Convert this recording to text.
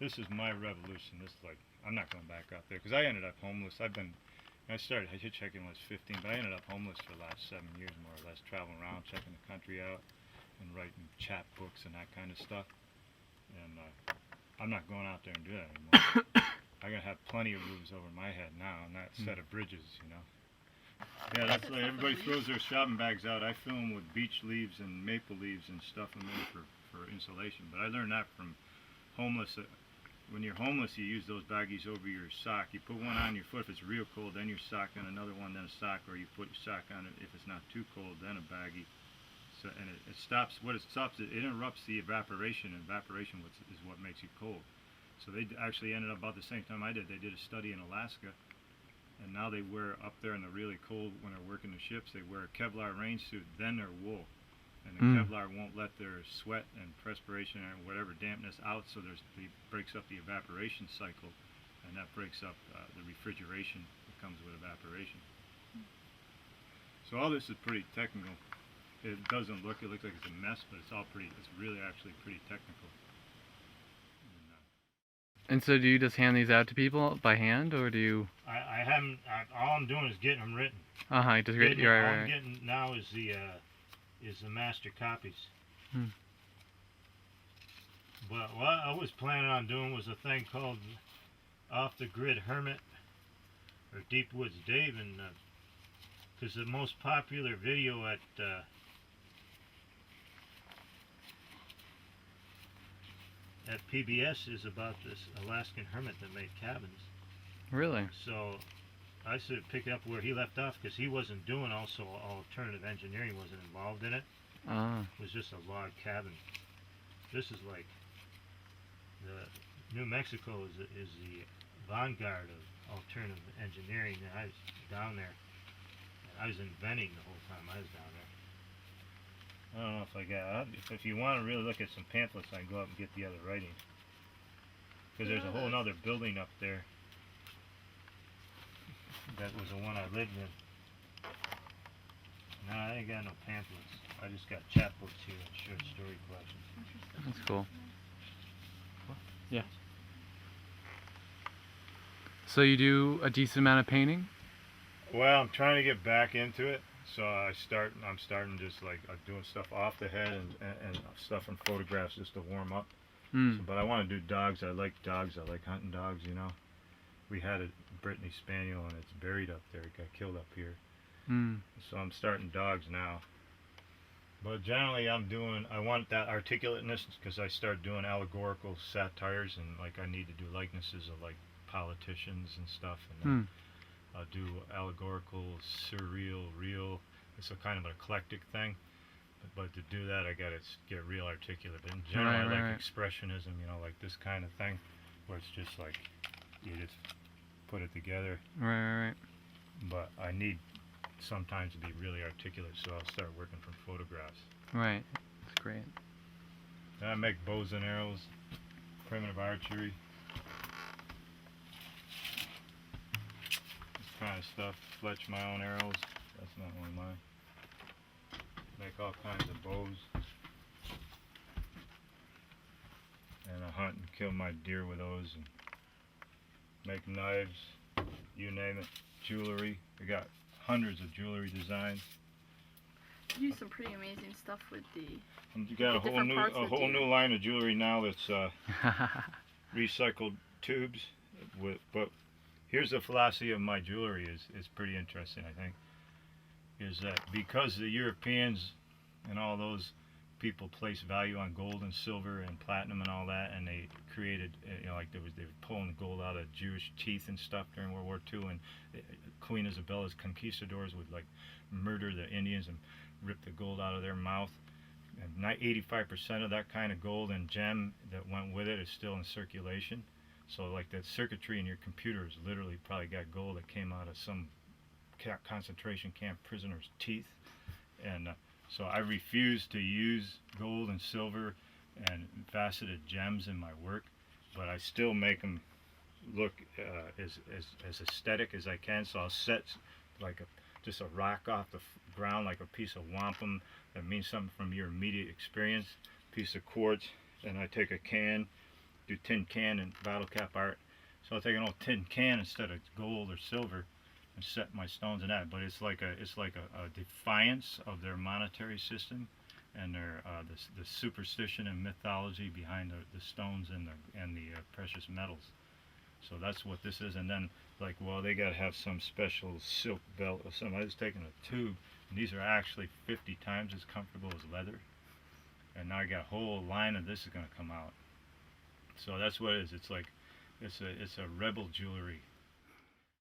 this is my revolution. This is like, I'm not going back out there because I ended up homeless. I started hitchhiking when I was 15, but I ended up homeless for the last 7 years more or less, traveling around, checking the country out, and writing chapbooks and that kind of stuff. And I'm not going out there and do that anymore. I gotta have plenty of roofs over my head now, and that set of bridges, you know. Yeah, that's like everybody throws their shopping bags out. I fill them with beech leaves and maple leaves and stuff them in for insulation. But I learned that from homeless. When you're homeless, you use those baggies over your sock. You put one on your foot if it's real cold, then your sock on another one, then a sock, or you put your sock on it if it's not too cold, then a baggie. So, and it stops. What it stops, it interrupts the evaporation. And evaporation is what makes you cold. So they actually ended up about the same time I did. They did a study in Alaska, and now they wear up there in the really cold when they're working the ships. They wear a Kevlar rain suit, then their wool, and the Kevlar won't let their sweat and perspiration or whatever dampness out. So it breaks up the evaporation cycle, and that breaks up the refrigeration that comes with evaporation. So all this is pretty technical. It doesn't look. It looks like it's a mess, but it's all pretty. It's really actually pretty technical. And so do you just hand these out to people by hand, or do you? I haven't. All I'm doing is getting them written. Just right. All I'm getting now is the master copies. But what I was planning on doing was a thing called Off the Grid Hermit or Deep Woods Dave, and because the most popular video at PBS is about this Alaskan hermit that made cabins. Really? So I said pick up where he left off, because he wasn't doing also alternative engineering, wasn't involved in it. It was just a log cabin. This is like New Mexico is the vanguard of alternative engineering. And I was down there. I was inventing the whole time I was down there. I don't know if I got. If you want to really look at some pamphlets, I can go up and get the other writings. Because there's a whole other building up there. That was the one I lived in. No, I ain't got no pamphlets. I just got chapbooks here and short story collections. That's cool. Yeah. So you do a decent amount of painting? Well, I'm trying to get back into it. So I'm starting just like doing stuff off the head and stuff in photographs just to warm up. So, but I want to do dogs. I like dogs. I like hunting dogs, you know. We had a Brittany Spaniel and it's buried up there. It got killed up here. So I'm starting dogs now. But generally I want that articulateness, because I start doing allegorical satires, and like I need to do likenesses of like politicians and stuff, and then I'll do allegorical, surreal, real. It's a kind of an eclectic thing, but to do that I gotta get real articulate. But in general, I like expressionism, you know, like this kind of thing, where it's just like you just put it together. Right. But I need sometimes to be really articulate, so I'll start working from photographs. Right, that's great. Then I make bows and arrows, primitive archery, this kind of stuff. Fletch my own arrows. That's not one of mine. Make all kinds of bows, and I hunt and kill my deer with those, and make knives, you name it. Jewelry. I got hundreds of jewelry designs. You do some pretty amazing stuff with You got a whole new line of jewelry now that's recycled tubes. But here's the philosophy of my jewelry is pretty interesting, I think. Is that because the Europeans and all those people place value on gold and silver and platinum and all that, and they created, you know, like they were pulling gold out of Jewish teeth and stuff during World War II, and Queen Isabella's conquistadors would like murder the Indians and rip the gold out of their mouth. And 85% of that kind of gold and gem that went with it is still in circulation. So like that circuitry in your computer is literally probably got gold that came out of some concentration camp prisoner's teeth. And so I refuse to use gold and silver and faceted gems in my work, but I still make them look as aesthetic as I can. So I'll set like just a rock off the ground, like a piece of wampum that means something from your immediate experience, piece of quartz, and I take a can do tin can and bottle cap art. So I'll take an old tin can instead of gold or silver and set my stones in that. But it's like a defiance of their monetary system and their the superstition and mythology behind the stones and the precious metals. So that's what this is. And then like, well, they gotta have some special silk belt or something. I was taking a tube, and these are actually 50 times as comfortable as leather. And now I got a whole line of this is gonna come out. So that's what it is. It's like it's a rebel jewelry